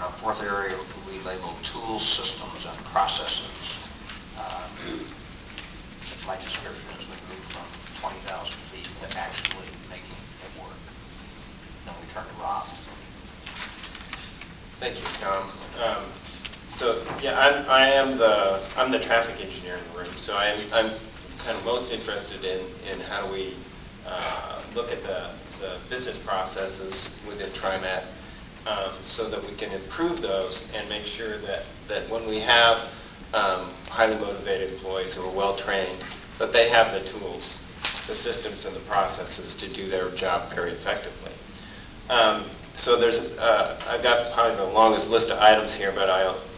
Our fourth area we label tools, systems, and processes. My description is we move from 20,000 feet to actually making it work. Then we turn to Rob. Thank you, Tom. So yeah, I'm the traffic engineer in the room. So I'm kind of most interested in how do we look at the business processes within TriMet so that we can improve those and make sure that when we have highly motivated employees who are well trained, that they have the tools, the systems, and the processes to do their job very effectively. So I've got probably the longest list of items here, but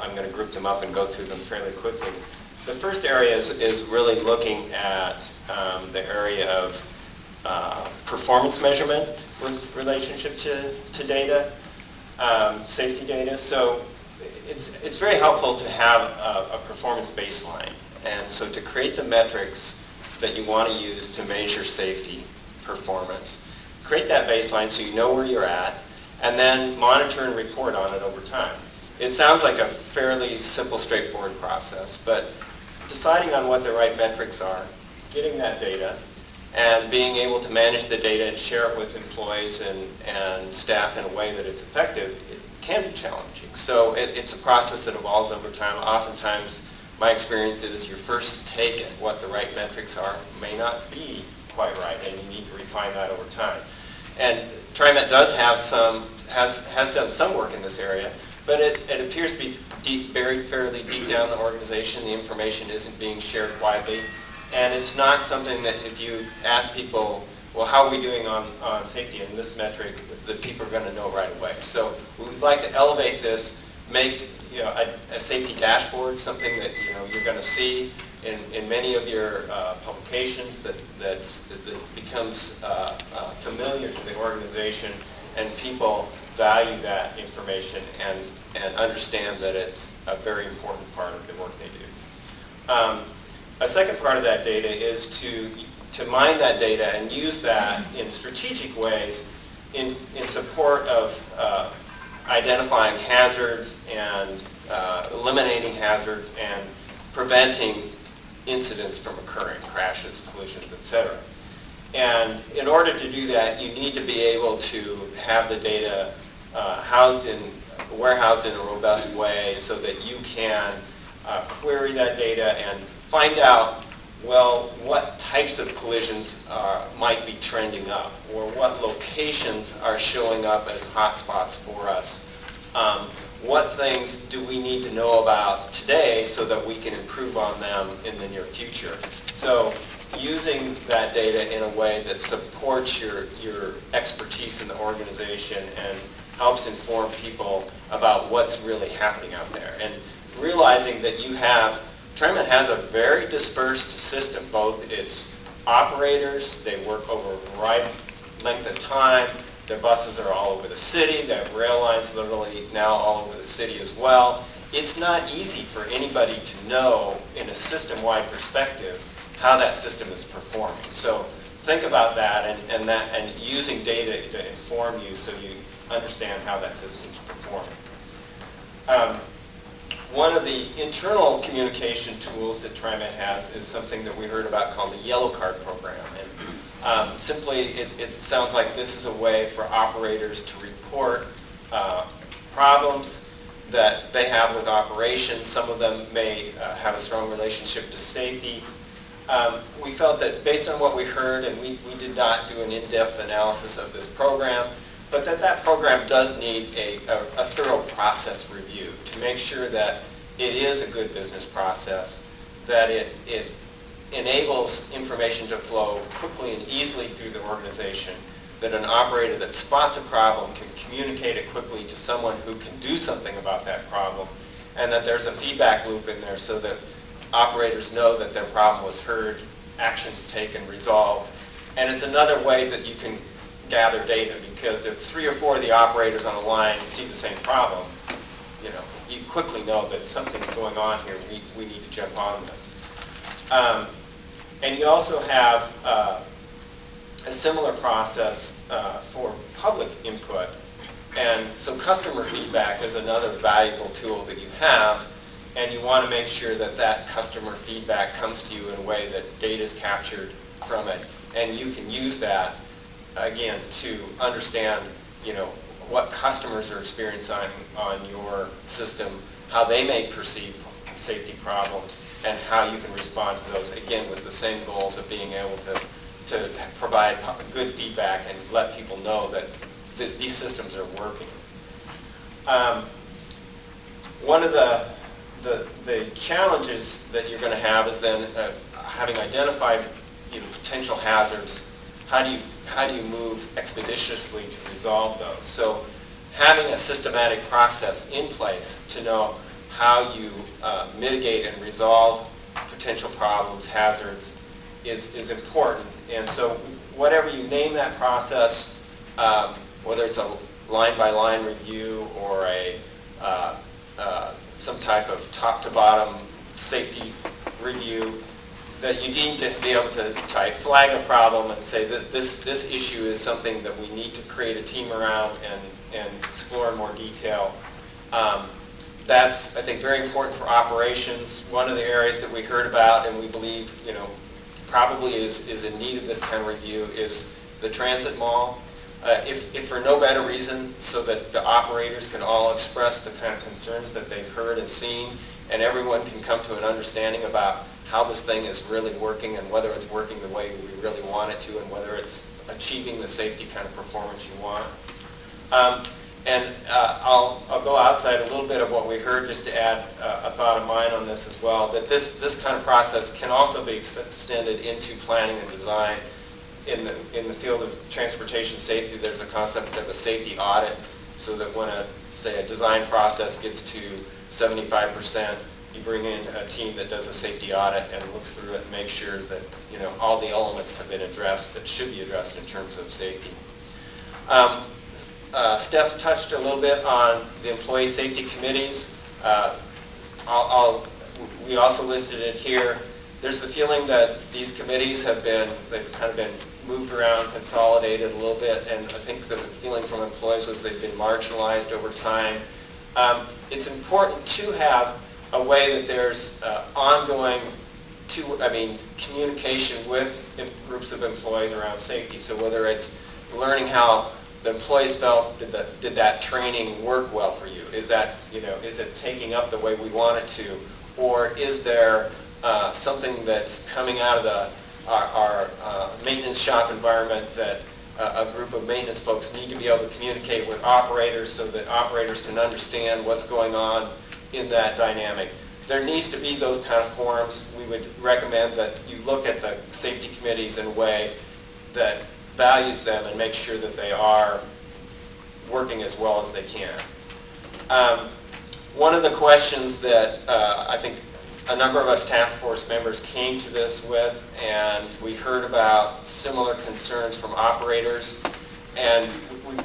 I'm going to group them up and go through them fairly quickly. The first area is really looking at the area of performance measurement with relationship to data, safety data. So it's very helpful to have a performance baseline. And so to create the metrics that you want to use to measure safety performance, create that baseline so you know where you're at, and then monitor and report on it over time. It sounds like a fairly simple, straightforward process, but deciding on what the right metrics are, getting that data, and being able to manage the data and share it with employees and staff in a way that it's effective, it can be challenging. So it's a process that evolves over time. Oftentimes, my experience is your first take at what the right metrics are may not be quite right, and you need to refine that over time. And TriMet does have has done some work in this area, but it appears to be buried fairly deep down the organization. The information isn't being shared widely, and it's not something that if you ask people, well, how are we doing on safety in this metric, that people are going to know right away. So we'd like to elevate this, make a safety dashboard, something that you're going to see in many of your publications that becomes familiar to the organization, and people value that information and understand that it's a very important part of the work they do. A second part of that data is to mine that data and use that in strategic ways in support of identifying hazards and eliminating hazards and preventing incidents from occurring, crashes, collisions, etc. And in order to do that, you need to be able to have the data warehoused in a robust way so that you can query that data and find out, well, what types of collisions might be trending up, or what locations are showing up as hotspots for us. What things do we need to know about today so that we can improve on them in the near future? So using that data in a way that supports your expertise in the organization and helps inform people about what's really happening out there. And realizing that TriMet has a very dispersed system, both its operators, they work over a wide length of time, their buses are all over the city, their rail lines literally now all over the city as well. It's not easy for anybody to know in a system-wide perspective how that system is performing. So think about that and using data to inform you so you understand how that system is performing. One of the internal communication tools that TriMet has is something that we heard about called the Yellow Card program. And simply, it sounds like this is a way for operators to report problems that they have with operations. Some of them may have a strong relationship to safety. We felt that based on what we heard, and we did not do an in-depth analysis of this program, but that program does need a thorough process review to make sure that it is a good business process, that it enables information to flow quickly and easily through the organization, that an operator that spots a problem can communicate it quickly to someone who can do something about that problem, and that there's a feedback loop in there so that operators know that their problem was heard, actions taken, resolved. And it's another way that you can gather data, because if 3 or 4 of the operators on the line see the same problem, you quickly know that something's going on here. We need to jump on this. And you also have a similar process for public input And so customer feedback is another valuable tool that you have, and you want to make sure that that customer feedback comes to you in a way that data is captured from it, and you can use that, again, to understand, what customers are experiencing on your system, how they may perceive safety problems, and how you can respond to those, again, with the same goals of being able to provide good feedback and let people know that these systems are working. One of the challenges that you're going to have is then having identified potential hazards, how do you move expeditiously to resolve those? So having a systematic process in place to know how you mitigate and resolve potential problems, hazards, is important. And so whatever you name that process, whether it's a line-by-line review or some type of top-to-bottom safety review, that you need to be able to flag a problem and say that this issue is something that we need to create a team around and explore in more detail. That's, I think, very important for operations. One of the areas that we heard about and we believe, probably is in need of this kind of review is the transit mall. If for no better reason, so that the operators can all express the kind of concerns that they've heard and seen, and everyone can come to an understanding about how this thing is really working and whether it's working the way we really want it to and whether it's achieving the safety kind of performance you want. I'll go outside a little bit of what we heard just to add a thought of mine on this as well, that this kind of process can also be extended into planning and design. In the field of transportation safety, there's a concept of a safety audit, so that when a design process gets to 75%, you bring in a team that does a safety audit and looks through it and makes sure that all the elements have been addressed that should be addressed in terms of safety. Steph touched a little bit on the employee safety committees. We also listed it here. There's the feeling that these committees they've kind of been moved around, consolidated a little bit, and I think the feeling from employees was they've been marginalized over time. It's important to have a way that there's ongoing communication with groups of employees around safety. So whether it's learning how the employees felt, did that training work well for you? Is that, is it taking up the way we want it to? Or is there something that's coming out of our maintenance shop environment that a group of maintenance folks need to be able to communicate with operators so that operators can understand what's going on in that dynamic? There needs to be those kind of forums. We would recommend that you look at the safety committees in a way that values them and make sure that they are working as well as they can. One of the questions that I think a number of us task force members came to this with, and we heard about similar concerns from operators, and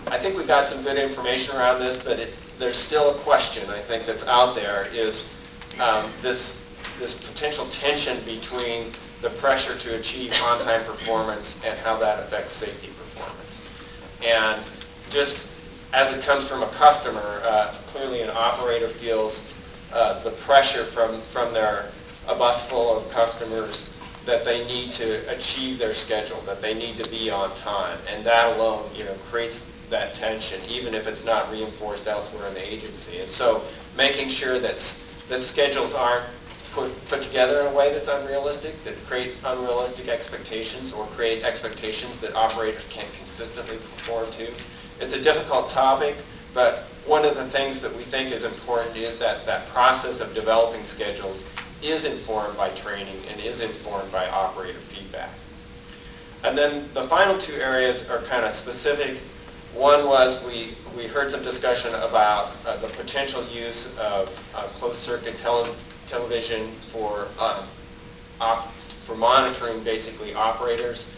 I think we've got some good information around this, but there's still a question, I think, that's out there, is this potential tension between the pressure to achieve on-time performance and how that affects safety performance. And just as it comes from a customer, clearly an operator feels the pressure from a bus full of customers that they need to achieve their schedule, that they need to be on time, and that alone, creates that tension, even if it's not reinforced elsewhere in the agency. And so, making sure that schedules aren't put together in a way that's unrealistic, that create unrealistic expectations or create expectations that operators can't consistently perform to. It's a difficult topic, but one of the things that we think is important is that process of developing schedules is informed by training and is informed by operator feedback. And then the final two areas are kind of specific. One was we heard some discussion about the potential use of closed-circuit television for monitoring, basically, operators.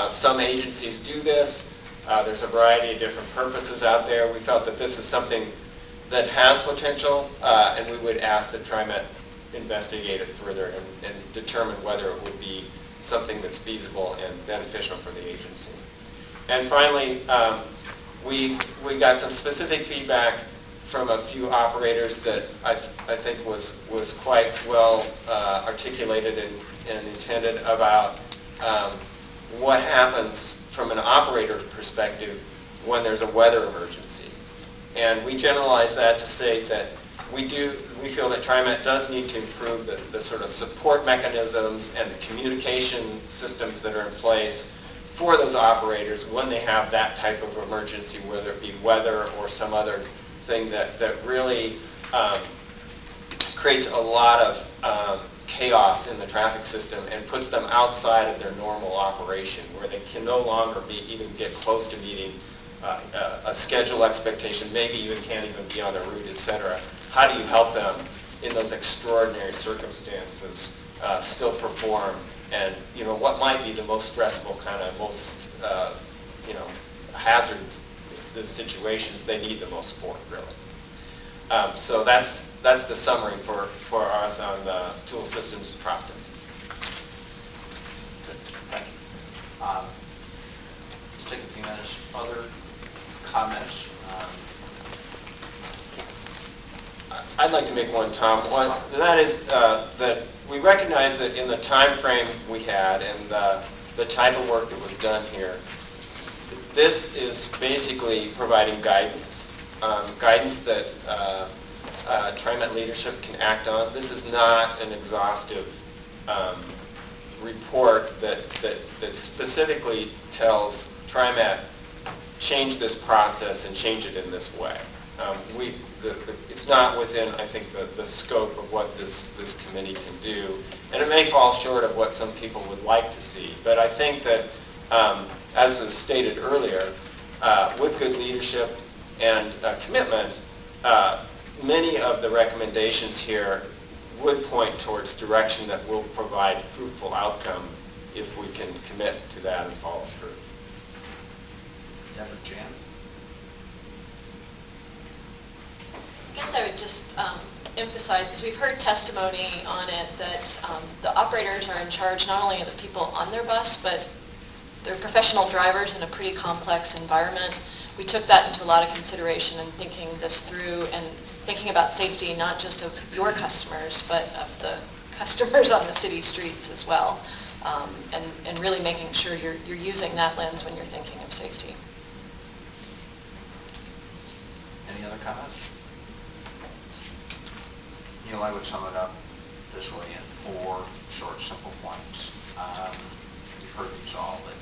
Some agencies do this. There's a variety of different purposes out there. We felt that this is something that has potential, and we would ask that TriMet investigate it further and determine whether it would be something that's feasible and beneficial for the agency. And finally, we got some specific feedback from a few operators that I think was quite well articulated and intended about what happens from an operator perspective when there's a weather emergency. And we generalize that to say that we feel that TriMet does need to improve the sort of support mechanisms and the communication systems that are in place for those operators when they have that type of emergency, whether it be weather or some other thing that really creates a lot of chaos in the traffic system and puts them outside of their normal operation, where they can no longer even get close to meeting a schedule expectation, maybe even can't even be on the route, etc. How do you help them in those extraordinary circumstances still perform? And what might be the most stressful kind of most hazard the situations they need the most support, really. So that's the summary for us on the tool systems and processes. Good, thank you. Let's take a few minutes. Other comments? I'd like to make one, Tom. One, that is that we recognize that in the time frame we had and the type of work that was done here, this is basically providing guidance, guidance that TriMet leadership can act on. This is not an exhaustive report that specifically tells TriMet, change this process and change it in this way. It's not within, I think, the scope of what this committee can do, and it may fall short of what some people would like to see. But I think that, as was stated earlier, with good leadership and commitment, many of the recommendations here would point towards direction that will provide fruitful outcome if we can commit to that and follow through. Deborah, Jan? I guess I would just emphasize, because we've heard testimony on it, that the operators are in charge not only of the people on their bus, but they're professional drivers in a pretty complex environment. We took that into a lot of consideration in thinking this through and thinking about safety not just of your customers, but of the customers on the city streets as well, and really making sure you're using that lens when you're thinking of safety. Any other comments? Neil, I would sum it up this way in 4 short, simple points. You've heard these all, that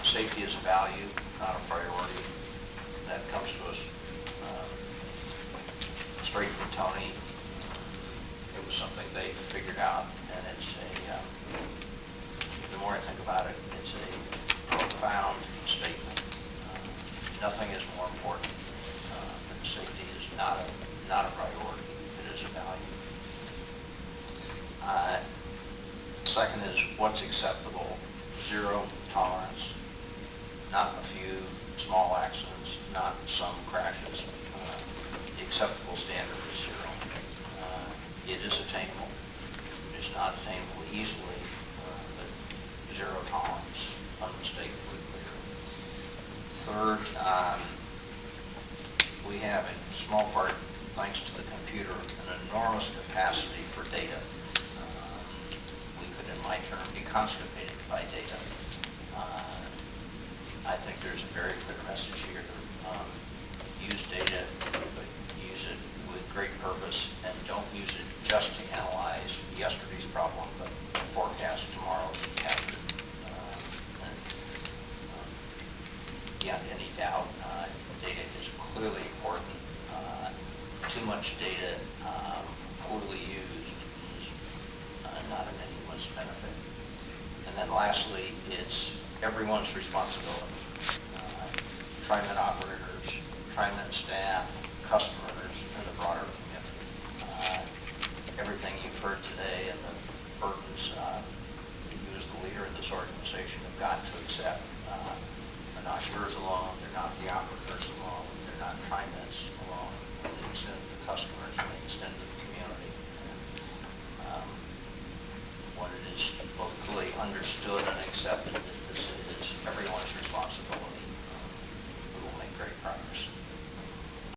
safety is a value, not a priority. That comes to us straight from Tony. It was something they figured out, and it's the more I think about it, it's a profound statement. Nothing is more important than safety is not a priority. It is a value. Second is what's acceptable. 0 tolerance. Not a few small accidents, not some crashes. The acceptable standard is 0. It is attainable. It is not attainable easily, but 0 tolerance, unmistakably clear. Third, we have, in small part, thanks to the computer, an enormous capacity for data. We could, in my term, be constipated by data. I think there's a very clear message here. Use data, but use it with great purpose, and don't use it just to analyze yesterday's problem, but forecast tomorrow's hazard. Beyond any doubt, data is clearly important. Too much data, poorly used, is not in anyone's benefit. And then lastly, it's everyone's responsibility. TriMet operators, TriMet staff, customers, and the broader community. Everything you've heard today and the burdens that you as the leader of this organization have got to accept. They're not yours alone, they're not the operators alone, they're not TriMet's alone. They extend to the customers and they extend to the community. And, when it is both clearly understood and accepted that this is everyone's responsibility, we will make great progress.